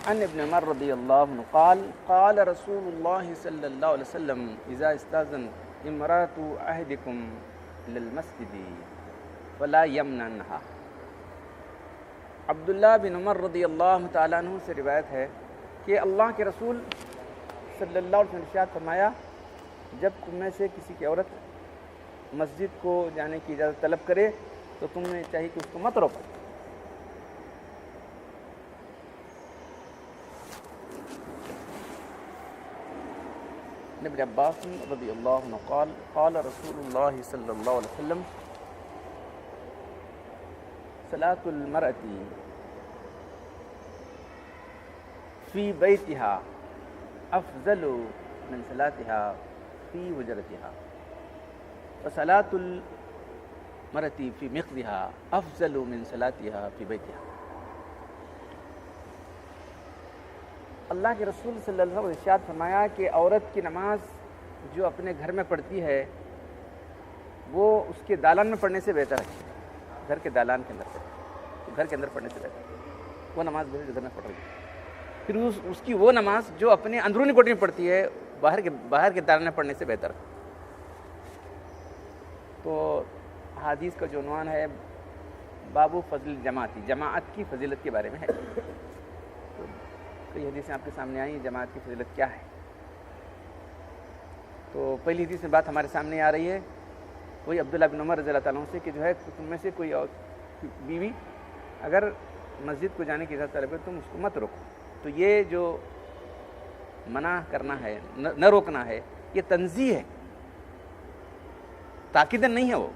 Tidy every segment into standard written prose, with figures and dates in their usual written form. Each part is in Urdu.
عن ابن عمر رضی اللہ عنہ قال قال رسول اللہ صلی اللہ علیہ وسلم اذا استاذن امرأة احدکم للمسجد فلا یمنعنها۔ عبداللہ بن عمر رضی اللہ تعالیٰ عنہ سے روایت ہے کہ اللہ کے رسول صلی اللہ علیہ وسلم نے ارشاد فرمایا، جب تم میں سے کسی کی عورت مسجد کو جانے کی اجازت طلب کرے تو تم نے چاہیے کہ اس کو مت روکو۔ ابن عباس رضی اللہ عنہ قال قال رسول اللہ صلی اللہ علیہ وسلم صلاة المرأة فی بیتها افضل من صلاتها فی حجرتها وصلاة المرأة فی مقضها افضل من صلاتها فی بیتها۔ اللہ کے رسول صلی اللہ علیہ وسلم نے ارشاد فرمایا کہ عورت کی نماز جو اپنے گھر میں پڑھتی ہے وہ اس کے دالان میں پڑھنے سے بہتر ہے، گھر کے دالان کے اندر پڑھے، گھر کے اندر پڑھنے سے بہتر ہے وہ نماز گھر میں پڑھ رہی ہے، پھر اس کی وہ نماز جو اپنے اندرونی کوٹری میں پڑھتی ہے باہر کے دالان میں پڑھنے سے بہتر ہے۔ تو حدیث کا جو عنوان ہے باب فضل جماعتی، جماعت کی فضیلت کے بارے میں ہے۔ کئی حدیثیں آپ کے سامنے آئی ہیں جماعت کی فضیلت کیا ہے۔ تو پہلی حدیث میں بات ہمارے سامنے آ رہی ہے وہی عبداللہ بن عمر رضی اللہ تعالیٰ عنہ سے کہ جو ہے تم میں سے کوئی اور بیوی اگر مسجد کو جانے کی اجازت طلب کرے تم اس کو مت روکو۔ تو یہ جو منع کرنا ہے، نہ روکنا ہے، یہ تنزیہ ہے، تاکیدن نہیں ہے وہ،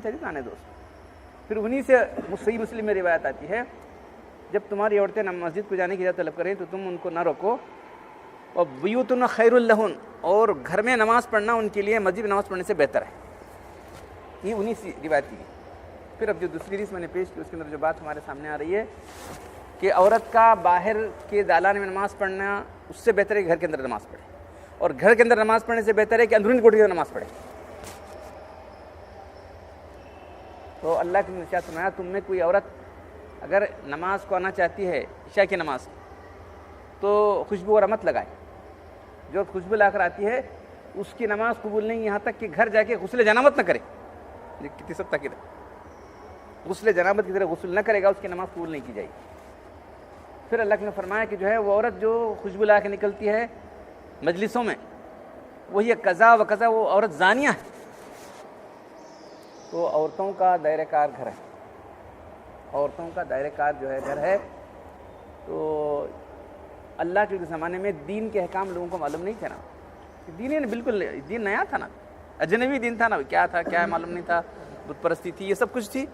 چلیے آنے دوست۔ پھر انہی سے صحیح مسلم میں روایت آتی ہے جب تمہاری عورتیں مسجد کو جانے کی اجازت طلب کریں تو تم ان کو نہ روکو، اور بیوتن خیر لہن، اور گھر میں نماز پڑھنا ان کے لیے مسجد میں نماز پڑھنے سے بہتر ہے۔ یہ انہی سے روایت کی۔ پھر اب جو دوسری حدیث میں نے پیش کی اس کے اندر جو بات ہمارے سامنے آ رہی ہے کہ عورت کا باہر کے دالان میں نماز پڑھنا اس سے بہتر ہے کہ گھر کے اندر نماز پڑھے، اور گھر کے اندر نماز پڑھنے سے بہتر ہے کہ اندرونی کوٹری میں نماز پڑھے۔ تو اللہ کی ارشاد فرمایا تم میں کوئی عورت اگر نماز کو آنا چاہتی ہے عشاء کی نماز تو خوشبو وغیرہ مت لگائے، جو خوشبو لا کر آتی ہے اس کی نماز قبول نہیں، یہاں تک کہ گھر جا کے غسل جنابت نہ کرے۔ یہ کتنی سخت تاکید ہے، غسل جنابت کی طرح غسل نہ کرے گا اس کی نماز قبول نہیں کی جائے گی۔ پھر اللہ نے فرمایا کہ جو ہے وہ عورت جو خوشبو لا کے نکلتی ہے مجلسوں میں وہ یہ قضا و قضا وہ عورت زانیہ ہے۔ تو عورتوں کا دائرہ کار گھر ہے، عورتوں کا دائرہ کار جو ہے گھر ہے۔ تو اللہ کے زمانے میں دین کے احکام لوگوں کو معلوم نہیں تھے نا، دین بالکل دین نیا تھا نا، اجنبی دین تھا نا، کیا تھا کیا معلوم نہیں تھا، بت پرستی تھی، یہ سب کچھ تھی۔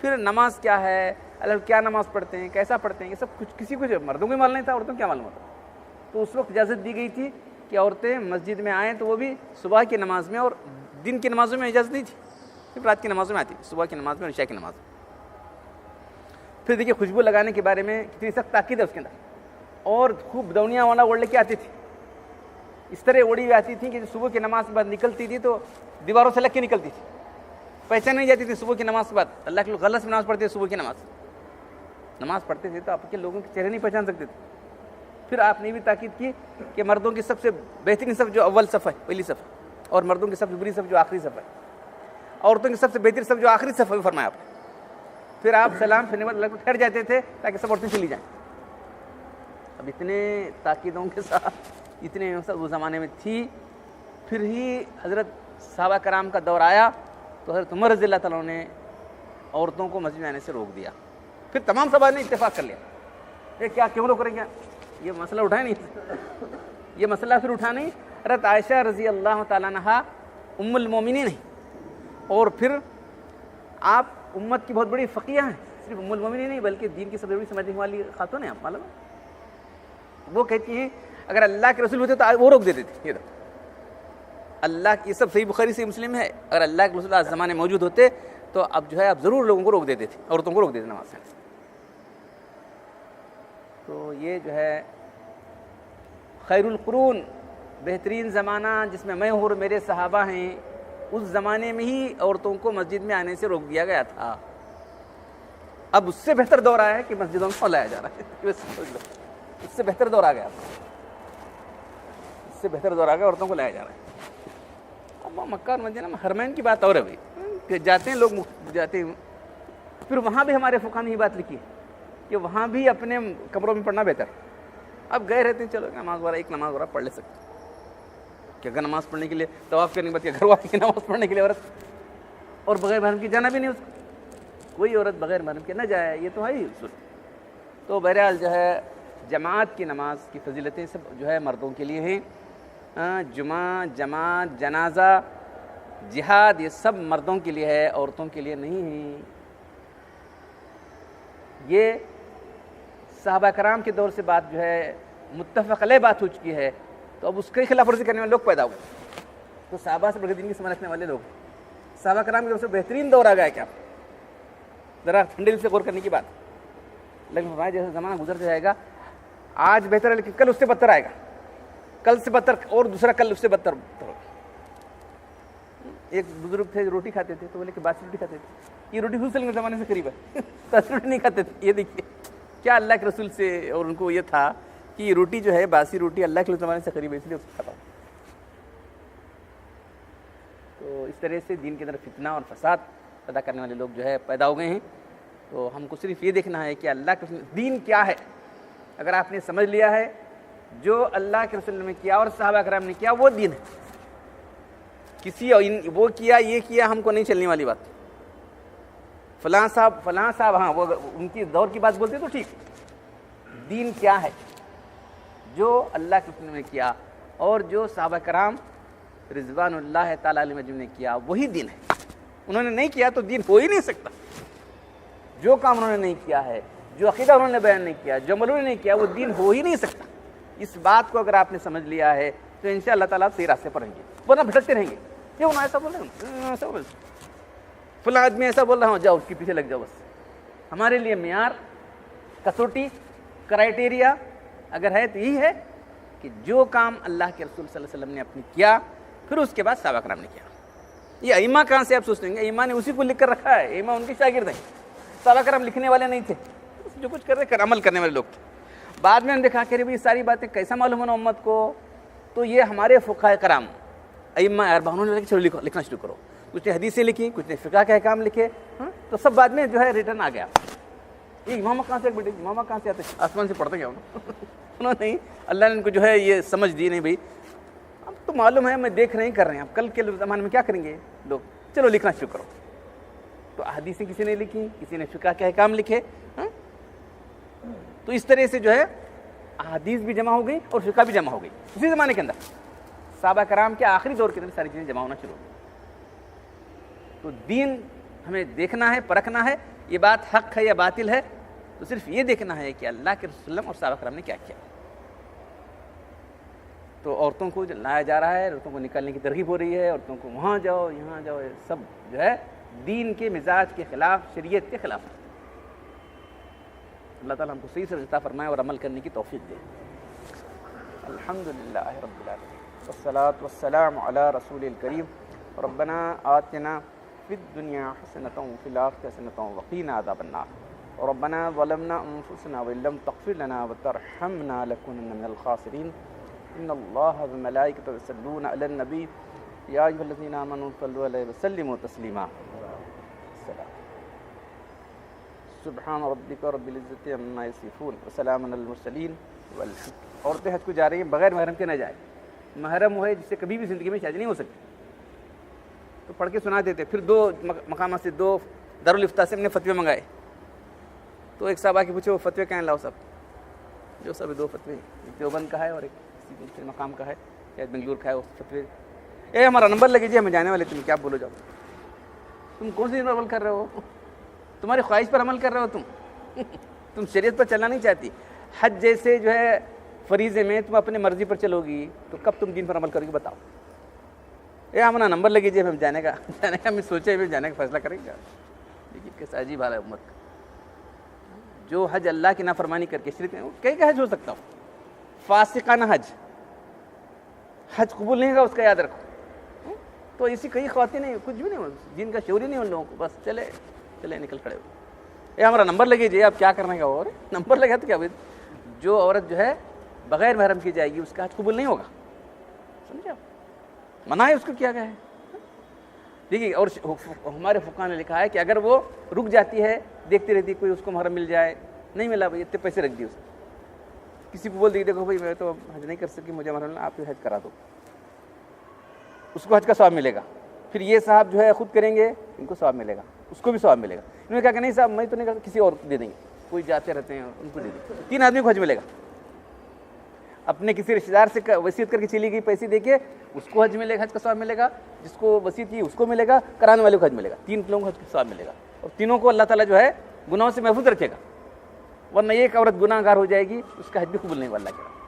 پھر نماز کیا ہے، اللہ کیا نماز پڑھتے ہیں، کیسا پڑھتے ہیں، یہ سب کچھ کسی کو مردوں کو معلوم نہیں تھا، عورتوں کو کیا معلوم ہوتا۔ تو اس وقت اجازت دی گئی تھی کہ عورتیں مسجد میں آئیں، تو وہ بھی صبح کی نماز میں، اور دن کی نمازوں میں اجازت نہیں تھی، صرف رات کی نمازوں میں آتی، صبح کی نماز میں اور عشاء کی نماز میں۔ پھر دیکھیے خوشبو لگانے کے بارے میں کتنی سخت تاکید ہے اس کے اندر، اور خوب دونیاں والا اوڑھ لے کے آتی تھی، اس طرح اوڑی ہوئی آتی تھی کہ صبح کی نماز کے بعد نکلتی تھی تو دیواروں سے لگ کے نکلتی تھی، پہچان نہیں جاتی تھی صبح کی نماز کے بعد۔ اللہ کے لوگ غلط سے نماز پڑھتے تھے، صبح کی نماز پڑھتے تھے تو آپ کے لوگوں کے چہرے نہیں پہچان سکتے تھے۔ پھر آپ نے بھی تاکید کی کہ مردوں کی سب سے بہترین صف جو اول صف ہے، پہلی صف، اور مردوں کی سب سے بری صف جو آخری صف ہے، عورتوں کی سب سے بہترین صف جو آخری صف ہے، فرمایا آپ نے۔ پھر آپ سلام پھرنے کے بعد اللہ کو ٹھہر جاتے تھے تاکہ سب عورتیں چلی جائیں۔ اب اتنے تاکیدوں کے ساتھ اتنے وہ زمانے میں تھی، پھر ہی حضرت صحابہ کرام کا دور آیا تو حضرت عمر رضی اللہ تعالیٰ نے عورتوں کو مسجد میں آنے سے روک دیا۔ پھر تمام صحابہ نے اتفاق کر لیا، یہ کیا کیوں روک رہے ہیں، یہ مسئلہ اٹھا نہیں، یہ مسئلہ پھر اٹھا نہیں۔ حضرت عائشہ رضی اللہ تعالیٰ عنہا ام المومنین نہیں، اور پھر آپ امت کی بہت بڑی فقیہ ہیں، صرف ام المومنین نہیں بلکہ دین کی سب سے بڑی سمجھنے والی خاتون ہیں، آپ معلوم ہے۔ وہ کہتی ہیں اگر اللہ کے رسول ہوتے تو وہ روک دیتے تھے، یہ اللہ کی سب صحیح بخاری سے مسلم ہے، اگر اللہ کے رسول آج زمانے موجود ہوتے تو اب جو ہے اب ضرور لوگوں کو روک دیتے تھے، عورتوں کو روک دیتے نماز سے۔ تو یہ جو ہے خیر القرون، بہترین زمانہ جس میں میں ہوں اور میرے صحابہ ہیں، اس زمانے میں ہی عورتوں کو مسجد میں آنے سے روک دیا گیا تھا۔ اب اس سے بہتر دور آیا ہے کہ مسجدوں کو لایا جا رہا ہے۔ اس سے بہتر دور آ گیا، اس سے بہتر دور آ گیا، عورتوں کو لایا جا رہا ہے۔ اب مکہ اور مدینہ میں حرمین کی بات اور ہے بھائی، کہ جاتے ہیں لوگ، جاتے ہیں، پھر وہاں بھی ہمارے فقہا نے یہ بات لکھی کہ وہاں بھی اپنے کمروں میں پڑھنا بہتر۔ اب گئے رہتے ہیں، چلو نماز وغیرہ، ایک نماز وغیرہ پڑھ لے سکتے، کہ اگر نماز پڑھنے کے لیے طواف کرنے کے بعد گھر والے کی نماز پڑھنے کے لیے عورت اور بغیر محرم کے جانا بھی نہیں، اس کو کوئی عورت بغیر محرم کے نہ جائے، یہ تو ہے ہی اصول۔ تو بہرحال جو ہے جماعت کی نماز کی فضیلتیں سب جو ہے مردوں کے لیے ہیں، جمعہ، جماعت، جنازہ، جہاد، یہ سب مردوں کے لیے ہے، عورتوں کے لیے نہیں ہے۔ یہ صحابہ کرام کے دور سے بات جو ہے متفق علیہ بات ہو چکی ہے، تو اب اس کے خلاف ورزی کرنے والے لوگ پیدا ہوئے، تو صحابہ سے بڑھ کے دین کی سمجھ رکھنے والے لوگ، صحابہ کرام کی طرف سے بہترین دور آ گیا کیا؟ ذرا ٹھنڈے دل سے غور کرنے کی بات۔ لیکن ہمارا جیسا زمانہ گزرتا جائے گا، آج بہتر ہے لیکن کل اس سے بدتر آئے گا، کل سے بدتر، اور دوسرا کل اس سے بدتر ہوگا۔ ایک بزرگ تھے جو روٹی کھاتے تھے، تو بولے کہ باسی روٹی کھاتے تھے، یہ روٹی حسن کے زمانے سے قریب ہے، باسی روٹی نہیں کھاتے تھے۔ یہ دیکھیے کیا اللہ کے رسول سے، اور ان کو یہ تھا کہ یہ روٹی جو ہے باسی روٹی اللہ کے زمانے سے قریب ہے، اس لیے اس کو کھاتا ہوں۔ تو اس طرح سے دین کے اندر فتنہ اور فساد پیدا کرنے والے لوگ جو ہے پیدا ہو گئے ہیں۔ تو ہم کو صرف یہ دیکھنا ہے کہ اللہ کے رسول دین کیا ہے۔ اگر آپ نے سمجھ لیا ہے جو اللہ کے رسول نے کیا اور صحابہ کرام نے کیا وہ دین ہے، کسی وہ کیا یہ کیا ہم کو نہیں چلنے والی بات، فلاں صاحب ہاں وہ ان کی دور کی بات بولتے تو ٹھیک، دین کیا ہے جو اللہ کے رسول نے کیا اور جو صحابہ کرام رضوان اللہ تعالیٰ علیہ مجمع نے کیا وہی دین ہے۔ انہوں نے نہیں کیا تو دین ہو ہی نہیں سکتا۔ جو کام انہوں نے نہیں کیا ہے، جو عقیدہ انہوں نے بیان نہیں کیا، جو عمل انہوں نے نہیں کیا، وہ دین ہو ہی نہیں سکتا۔ اس بات کو اگر آپ نے سمجھ لیا ہے تو انشاءاللہ تعالیٰ صحیح راستے پر رہیں گے، ورنہ بھٹکتے رہیں گے۔ یہ انہوں ایسا بول رہے ہیں، ایسا بول فلاں آدمی ایسا بول رہا ہوں، جاؤ اس کے پیچھے لگ جاؤ بس۔ ہمارے لیے معیار، کسوٹی، کرائٹیریا اگر ہے تو یہی ہے کہ جو کام اللہ کے رسول صلی اللہ علیہ وسلم نے اپنے کیا، پھر اس کے بعد صحابہ کرام نے کیا۔ یہ ائمہ کہاں سے آپ سوچیں گے؟ ائمہ نے اسی کو لکھ کر رکھا ہے، ائمہ ان کے شاگرد ہیں، صحابہ کرام لکھنے والے نہیں تھے، جو کچھ کر رہے عمل کرنے والے لوگ تھے۔ بعد میں ہم نے دیکھا کہ یہ ساری باتیں کیسا معلوم ہونا امت کو، تو یہ ہمارے فقہاء کرام ائمہ اربعہ نے چلو لکھنا شروع کرو، کچھ نے حدیثیں لکھی، کچھ نے فقہ کے احکام لکھے، تو سب بعد میں جو ہے ریٹرن آ گیا۔ یہ امامہ کہاں سے بیٹے، امامہ کہاں سے آتے، آسمان سے پڑھتے کیا انہوں نے؟ اللہ نے ان کو جو ہے یہ سمجھ دی نہیں بھائی، اب تو معلوم ہے میں دیکھ رہے ہیں کر رہے ہیں، اب کل کے زمانے میں کیا کریں گے لوگ، چلو لکھنا شروع کرو۔ تو حدیثیں کسی نے لکھی، کسی نے فقہ کے احکام لکھے، تو اس طرح سے جو ہے احادیث بھی جمع ہو گئی اور فقہ بھی جمع ہو گئی اسی زمانے کے اندر۔ صحابہ کرام کے آخری دور کے اندر ساری چیزیں جمع ہونا شروع ہو گئی۔ تو دین ہمیں دیکھنا ہے، پرکھنا ہے، یہ بات حق ہے یا باطل ہے، تو صرف یہ دیکھنا ہے کہ اللہ کے رسول اور صحابہ کرام نے کیا کیا۔ تو عورتوں کو لایا جا رہا ہے، عورتوں کو نکالنے کی ترغیب ہو رہی ہے، عورتوں کو وہاں جاؤ یہاں جاؤ، یہ سب جو ہے دین کے مزاج کے خلاف، شریعت کے خلاف ہے۔ اللہ تعالیٰ ہم کو صحیح سے عطا فرمائے اور عمل کرنے کی توفیق دے۔ الحمدللہ رب العالمین والصلاة والسلام علی رسول الکریم ربنا آتنا فی الدنیا حسنۃ وفی الآخرۃ حسنۃ وقنا عذاب النار ربنا ظلمنا انفسنا وان لم تغفر لنا وترحمنا لنكونن من الخاسرین ان اللہ وملائکتہ یصلون علی النبی یا ایھا الذین آمنوا صلوا علیہ وسلموا تسلیما۔ سبحان ربک رب العزت عما یصفون وسلام علی المرسلین والحمد۔ عورتیں حج کو جا رہی ہیں، بغیر محرم کے نہ جائیں، محرم ہے جس سے کبھی بھی زندگی میں شادی نہیں ہو سکتی، تو پڑھ کے سنا دیتے۔ پھر 2 مقامات سے 2 دارالافتاء سے ہم نے فتوے منگائے، تو ایک صاحب آ کے پوچھے وہ فتوے کہیں لاؤ صاحب، جو سب 2 فتوے، ایک دیوبند کا ہے اور ایک کسی دوسرے مقام کا ہے، شاید بنگلور کا ہے، وہ فتوے ہمارا نمبر لگے جی ہمیں جانے والے، تم کیا بولو جاؤ، تم کون سی عمل کر رہے ہو، تمہاری خواہش پر عمل کر رہے ہو، تم شریعت پر چلنا نہیں چاہتی۔ حج جیسے جو ہے فریضے میں تم اپنے مرضی پر چلو گی تو کب تم دین پر عمل کرو گی بتاؤ۔ ہمارا نمبر لگے جی ہم جانے کا ہمیں سوچے ہوئے جانے کا فیصلہ کریں گے۔ دیکھیے کیسا عجیب حال ہے امت کا، جو حج اللہ کی نافرمانی کر کے شرک میں، کئی کا حج ہو سکتا ہو، فاسقانہ حج قبول نہیں ہوگا، اس کا یاد رکھو۔ تو اسی کئی خواتین نہیں، کچھ بھی نہیں، جن کا شعور ہی نہیں ان لوگوں کو، بس چلے نکل کھڑے ہو۔ ہمارا نمبر لگے جی، آپ کیا کرنے کا، اور نمبر لگا تو کیا جو عورت جو ہے بغیر محرم کی جائے گی اس کا حج قبول نہیں ہوگا. سمجھا؟ منع ہے اس کو کیا گیا ہے. دیکھیے اور ہمارے فقہاء نے لکھا ہے کہ اگر وہ رک جاتی ہے دیکھتی رہتی کوئی اس کو محرم مل جائے, نہیں ملا بھائی اتنے پیسے رکھ دیے اس نے, کسی کو بول دی دیکھو بھائی میں تو حج نہیں کر سکی مجھے محرم آپ حج کرا دو, اس کو حج کا ثواب ملے گا. پھر یہ صاحب جو ہے خود کریں گے ان کو ثواب ملے گا, اس کو بھی ثواب ملے گا. انہوں نے کہا کہ نہیں صاحب میں تو نہیں کرتا, کسی اور دے دیں گے, کوئی جاتے رہتے ہیں ان کو دے دیں گے, 3 آدمی کو حج ملے گا. اپنے کسی رشتے دار سے وصیت کر کے چلی گئی پیسے دے کے اس کو حج ملے گا, حج کا ثواب ملے گا. جس کو وصیت کی اس کو ملے گا, کرانے والے کو حج ملے گا. 3 لوگوں کو حج کا ثواب ملے گا, اور تینوں کو اللہ تعالیٰ جو ہے گناہوں سے محفوظ رکھے گا. ورنہ ایک عورت گناہ گار ہو جائے گی اس کا حج بھی قبول نہیں ہوا اللہ کے.